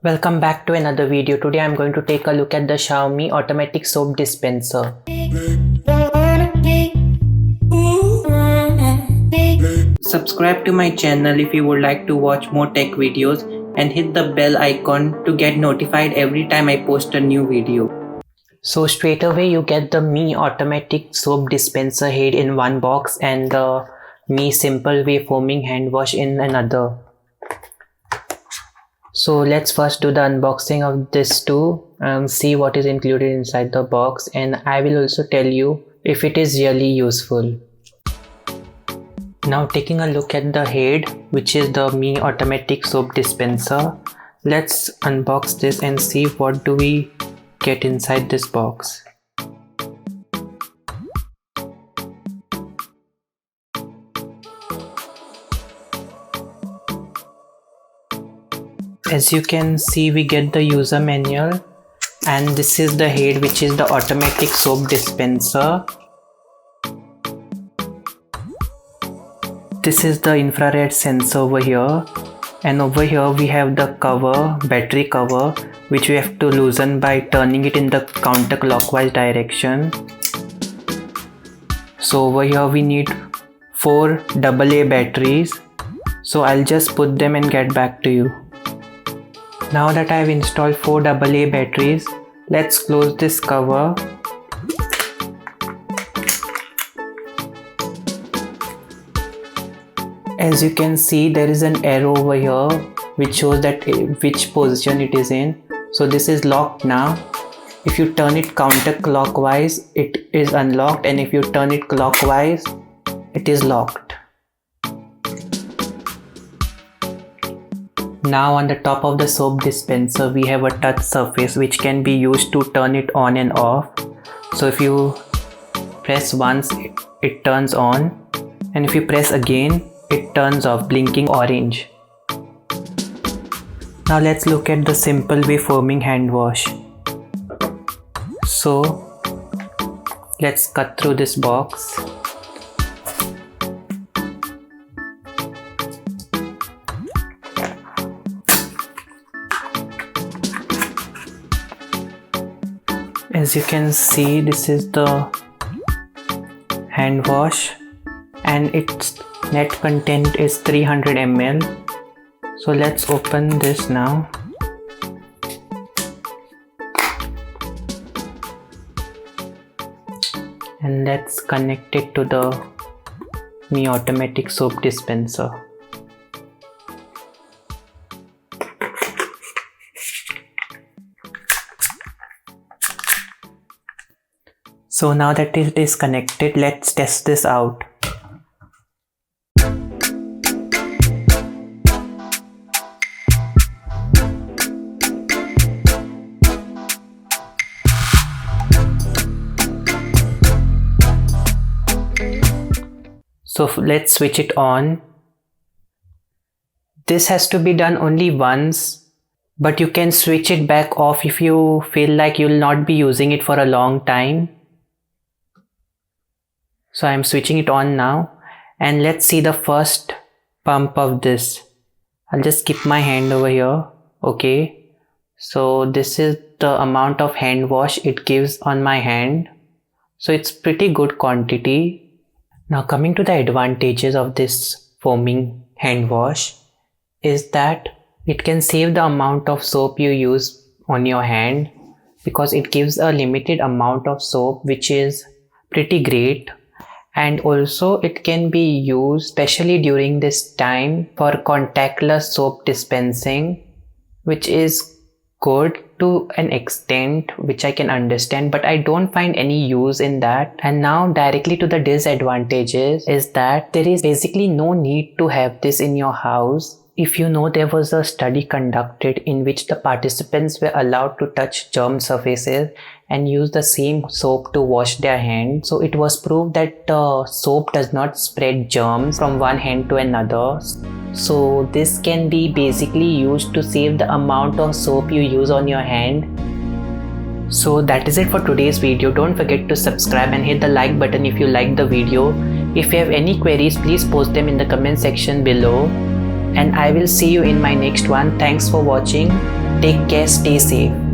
Welcome back to another video. Today I'm going to take a look at the Xiaomi automatic soap dispenser. Subscribe to my channel if you would like to watch more tech videos and hit the bell icon to get notified every time I post a new video. So straight away you get the Mi automatic soap dispenser head in one box and the Mi Simple Way foaming hand wash in another. So let's first do the unboxing of this too and see what is included inside the box, and I will also tell you if it is really useful. Now taking a look at the head, which is the Mi automatic soap dispenser, let's unbox this and see what do we get inside this box. As you can see, we get the user manual, and this is the head, which is the automatic soap dispenser. This is the infrared sensor over here, and over here we have the cover, battery cover, which we have to loosen by turning it in the counterclockwise direction. So over here we need 4 AA batteries, so I'll just put them and get back to you. Now that I've installed 4 AA batteries, let's close this cover. As you can see, there is an arrow over here which shows that which position it is in. So this is locked now. If you turn it counterclockwise, it is unlocked, and if you turn it clockwise, it is locked. Now on the top of the soap dispenser we have a touch surface which can be used to turn it on and off. So if you press once, it turns on, and if you press again, it turns off, blinking orange. Now let's look at the Simple Way foaming hand wash. So let's cut through this box. As you can see, this is the hand wash and its net content is 300 ml. So let's open this now. And let's connect it to the Mi automatic soap dispenser. So now that it is connected, let's test this out. So let's switch it on. This has to be done only once, but you can switch it back off if you feel like you'll not be using it for a long time. So I'm switching it on now, and let's see the first pump of this. I'll just keep my hand over here. Okay, so this is the amount of hand wash it gives on my hand. So it's pretty good quantity. Now coming to the advantages of this foaming hand wash is that it can save the amount of soap you use on your hand, because it gives a limited amount of soap, which is pretty great. And also it can be used especially during this time for contactless soap dispensing, which is good to an extent, which I can understand, but I don't find any use in that. And now directly to the disadvantages is that there is basically no need to have this in your house. If you know, there was a study conducted in which the participants were allowed to touch germ surfaces and use the same soap to wash their hands. So it was proved that soap does not spread germs from one hand to another. So this can be basically used to save the amount of soap you use on your hand. So that is it for today's video. Don't forget to subscribe and hit the like button if you liked the video. If you have any queries, please post them in the comment section below. And I will see you in my next one. Thanks for watching. Take care, stay safe.